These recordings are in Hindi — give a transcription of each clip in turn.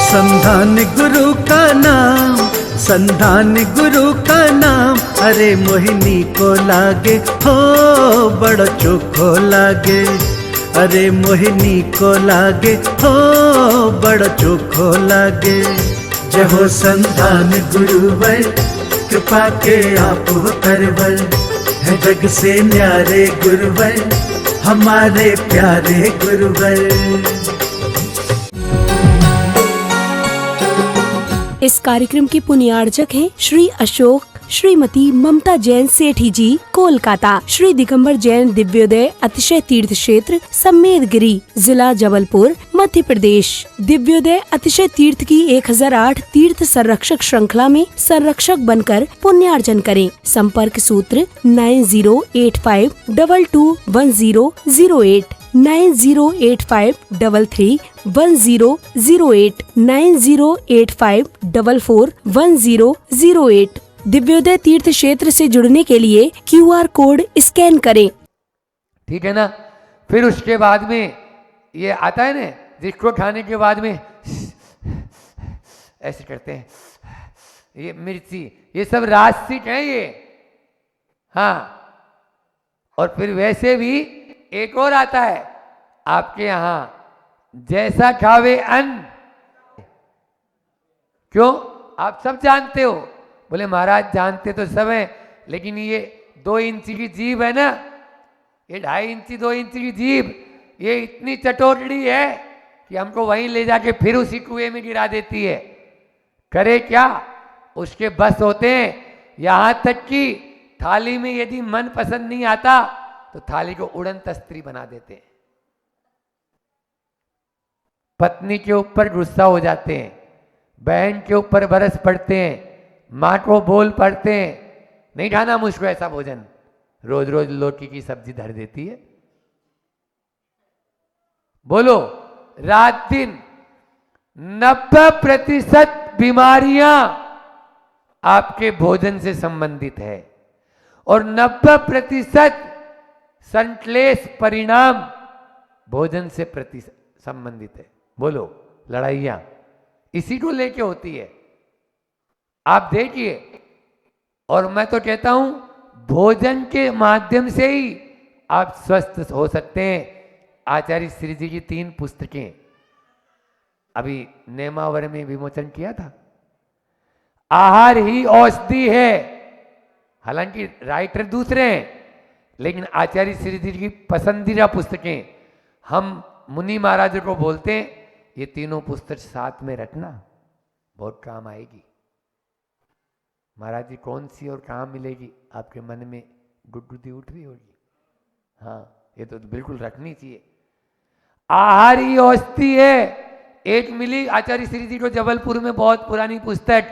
संधान गुरु का नाम, संधान गुरु का नाम, अरे मोहिनी को लागे हो बड़ा चोखो लागे, अरे मोहिनी को लागे हो बड़ा चोखो लागे। जय हो संधान गुरुवर, कृपा के आप हो करवर, है जग से न्यारे गुरुवर, हमारे प्यारे गुरुवर। इस कार्यक्रम के पुण्यार्जक हैं श्री अशोक, श्रीमती ममता जैन सेठी जी, कोलकाता। श्री दिगंबर जैन दिव्योदय अतिशय तीर्थ क्षेत्र सम्मेदगिरी, जिला जबलपुर, मध्य प्रदेश। दिव्योदय अतिशय तीर्थ की 1008 तीर्थ संरक्षक श्रृंखला में संरक्षक बनकर पुण्यार्जन करें। संपर्क सूत्र 9085221008, 9085331008, 9085441008। दिव्योदय तीर्थ क्षेत्र से जुड़ने के लिए QR कोड स्कैन करें। ठीक है ना। फिर उसके बाद में ये आता है ना, जिसको खाने के बाद में ऐसे करते हैं, ये मिर्ची, ये सब रासिक है ये। हाँ, और फिर वैसे भी एक और आता है आपके यहाँ, जैसा खावे अन्न। क्यों? आप सब जानते हो। बोले महाराज जानते तो सब हैं, लेकिन ये 2 इंची की जीभ है ना, ये 2.5 इंची 2 इंची की जीभ, ये इतनी चटोटड़ी है कि हमको वहीं ले जाके फिर उसी कुएं में गिरा देती है। करे क्या? उसके बस होते हैं। यहाँ तक कि थाली में यदि मन पसंद नहीं आता तो थाली को उड़न तस्त्री बना देते हैं। पत्नी के ऊपर गुस्सा हो जाते हैं, बहन के ऊपर बरस पड़ते हैं, माँ को बोल पड़ते हैं, नहीं खाना मुझको ऐसा भोजन, रोज रोज लौकी की सब्जी धर देती है। बोलो, रात दिन 90% बीमारियां आपके भोजन से संबंधित है और 90% संश्लेष परिणाम भोजन से संबंधित है। बोलो, लड़ाइयां इसी को लेके होती है। आप देखिए, और मैं तो कहता हूं भोजन के माध्यम से ही आप स्वस्थ हो सकते हैं। आचार्य श्री जी की 3 पुस्तकें अभी नेमावर में विमोचन किया था। आहार ही औषधि है। हालांकि राइटर दूसरे हैं, लेकिन आचार्य श्री जी की पसंदीदा पुस्तकें, हम मुनि महाराज को बोलते हैं ये तीनों पुस्तक साथ में रखना, बहुत काम आएगी। महाराज जी कौन सी और कहाँ मिलेगी? आपके मन में गुदगुदी उठ रही होगी। हाँ, ये तो बिल्कुल रखनी चाहिए। आहार ही औषधि है। एक मिली आचार्य श्री जी को जबलपुर में, बहुत पुरानी पुस्तक,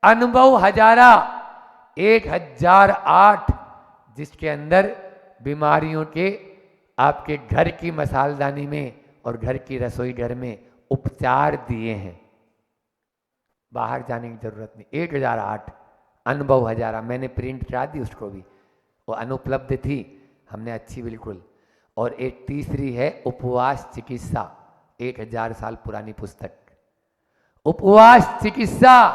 अनुभव हजारा 1008, जिसके अंदर बीमारियों के आपके घर की मसालदानी में और घर की रसोई घर में उपचार दिए हैं। बाहर जाने की जरूरत नहीं। 1008 अनुभव हजारा, मैंने प्रिंट करा दी उसको भी, वो अनुपलब्ध थी, हमने अच्छी बिल्कुल। और एक तीसरी है उपवास चिकित्सा, 1000 साल पुरानी पुस्तक, उपवास चिकित्सा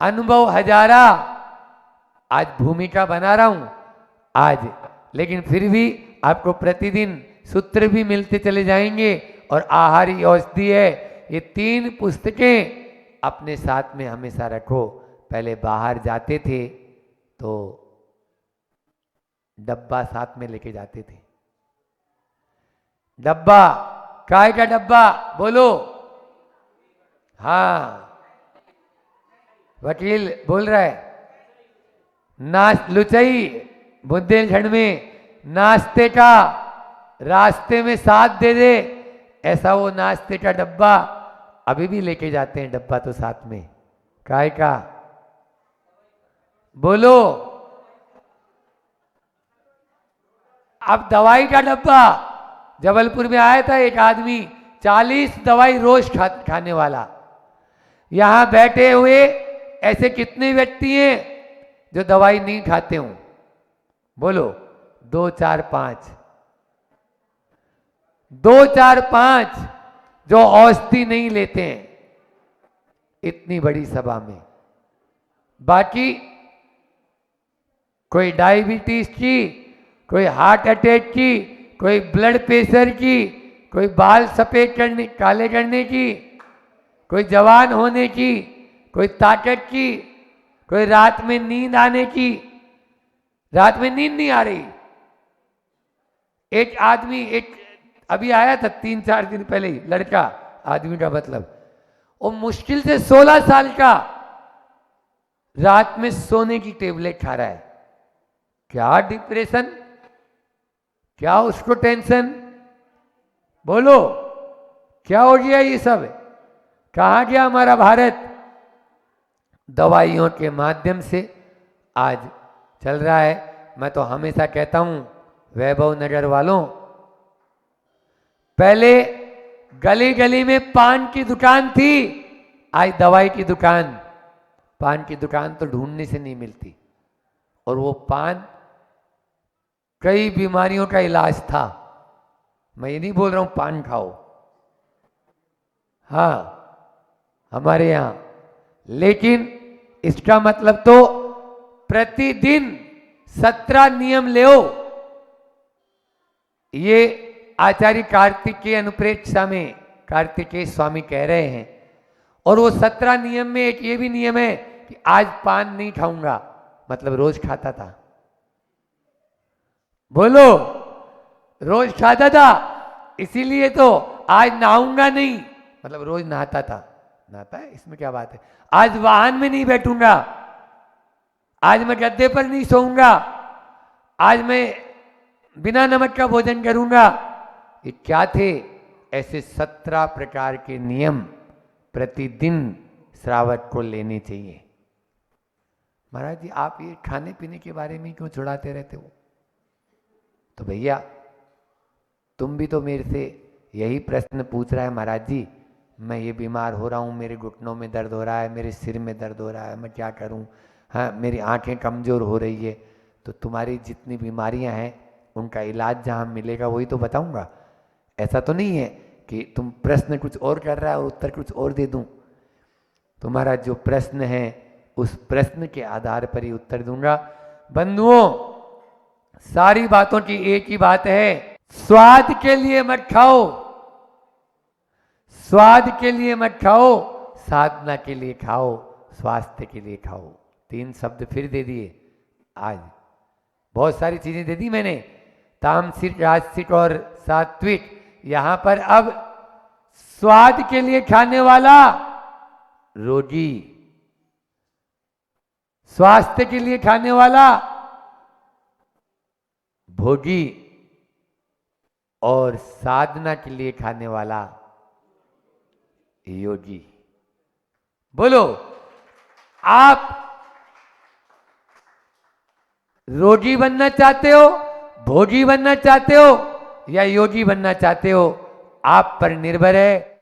अनुभव हजारा। आज भूमिका बना रहा हूं आज, लेकिन फिर भी आपको प्रतिदिन सूत्र भी मिलते चले जाएंगे और आहार ही औषधि है। ये 3 पुस्तकें अपने साथ में हमेशा रखो। पहले बाहर जाते थे तो डब्बा साथ में लेके जाते थे। डब्बा, काय का डब्बा? बोलो। हाँ, वकील बोल रहा है। लुचई बुंदेलखंड में नाश्ते का, रास्ते में साथ दे दे, ऐसा वो नाश्ते का डब्बा अभी भी लेके जाते हैं। डब्बा तो साथ में, काय का? बोलो। अब दवाई का डब्बा, जबलपुर में आया था एक आदमी, 40 दवाई रोज खाने वाला। यहां बैठे हुए ऐसे कितने व्यक्ति हैं जो दवाई नहीं खाते हूं? बोलो, 2 4 5। 2 4 5 जो औषधि नहीं लेते हैं। इतनी बड़ी सभा में। बाकी कोई डायबिटीज की, कोई हार्ट अटैक की, कोई ब्लड प्रेशर की, कोई बाल सफेद करने काले करने की, कोई जवान होने की, कोई ताकत की, कोई रात में नींद आने की। रात में नींद नहीं आ रही। एक आदमी एक अभी आया था 3-4 दिन पहले ही, लड़का, आदमी का मतलब, वो मुश्किल से 16 साल का, रात में सोने की टेबलेट खा रहा है। क्या डिप्रेशन, क्या उसको टेंशन, बोलो क्या हो गया ये सब? कहाँ गया हमारा भारत? दवाइयों के माध्यम से आज चल रहा है। मैं तो हमेशा कहता हूं वैभव नगर वालों, पहले गली गली में पान की दुकान थी, आज दवाई की दुकान। पान की दुकान तो ढूंढने से नहीं मिलती, और वो पान कई बीमारियों का इलाज था। मैं ये नहीं बोल रहा हूं पान खाओ, हाँ हमारे यहां, लेकिन इसका मतलब तो प्रतिदिन 17 नियम ले। ये आचार्य कार्तिकेय अनुप्रेक्षा में कार्तिकेय स्वामी कह रहे हैं। और वो 17 नियम में एक ये भी नियम है कि आज पान नहीं खाऊंगा, मतलब रोज खाता था। बोलो, रोज खाता था, इसीलिए तो आज नहाऊंगा नहीं, मतलब रोज नहाता था। नहाता है, इसमें क्या बात है? आज वाहन में नहीं बैठूंगा, आज मैं गद्दे पर नहीं सोऊंगा, आज मैं बिना नमक का भोजन करूंगा। ये क्या थे? ऐसे 17 प्रकार के नियम प्रतिदिन श्रावक को लेने चाहिए। महाराज जी, आप ये खाने पीने के बारे में क्यों छुड़ाते रहते हो? तो भैया तुम भी तो मेरे से यही प्रश्न पूछ रहा है, महाराज जी मैं ये बीमार हो रहा हूँ, मेरे घुटनों में दर्द हो रहा है, मेरे सिर में दर्द हो रहा है, मैं क्या करूँ? हाँ, मेरी आंखें कमज़ोर हो रही है। तो तुम्हारी जितनी बीमारियाँ हैं उनका इलाज जहाँ मिलेगा वही तो बताऊँगा। ऐसा तो नहीं है कि तुम प्रश्न कुछ और कर रहा है और उत्तर कुछ और दे दूँ। तुम्हारा जो प्रश्न है उस प्रश्न के आधार पर ही उत्तर दूंगा। बंधुओं, सारी बातों की एक ही बात है, स्वाद के लिए मत खाओ, स्वाद के लिए मत खाओ, साधना के लिए खाओ, स्वास्थ्य के लिए खाओ। 3 शब्द फिर दे दिए आज। बहुत सारी चीजें दे दी मैंने, तामसिक, राजसिक और सात्विक। यहां पर अब स्वाद के लिए खाने वाला रोगी, स्वास्थ्य के लिए खाने वाला भोगी, और साधना के लिए खाने वाला योगी। बोलो, आप रोगी बनना चाहते हो, भोगी बनना चाहते हो, या योगी बनना चाहते हो? आप पर निर्भर है।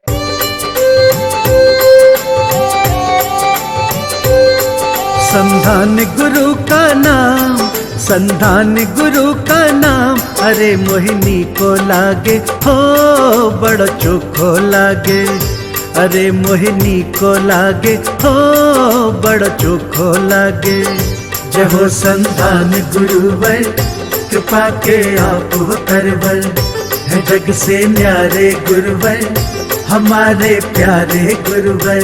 संधान गुरु का नाम, संधान गुरु का नाम, अरे मोहिनी को लागे हो बड़ा चोखो लागे, अरे मोहिनी को लागे हो बड़ा चोखो लागे। जय हो संधान गुरुवर, कृपा के आप हो करवर, है जग से न्यारे गुरुवर, हमारे प्यारे गुरुवर।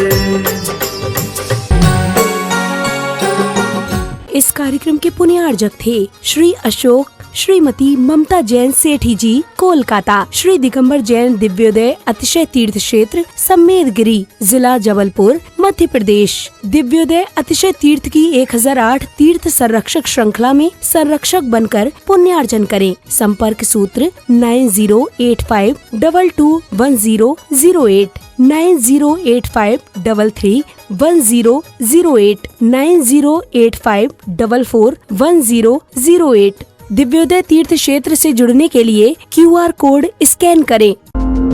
इस कार्यक्रम के पुण्यार्जक थे श्री अशोक श्रीमती ममता जैन सेठी जी, कोलकाता। श्री दिगंबर जैन दिव्योदय अतिशय तीर्थ क्षेत्र सम्मेदगिरी, जिला जबलपुर, मध्य प्रदेश। दिव्योदय अतिशय तीर्थ की 1008 तीर्थ संरक्षक श्रृंखला में संरक्षक बनकर पुण्यार्जन करें। संपर्क सूत्र 9085221008, 9085331008, 9085441008। दिव्योदय तीर्थ क्षेत्र से जुड़ने के लिए QR कोड स्कैन करें।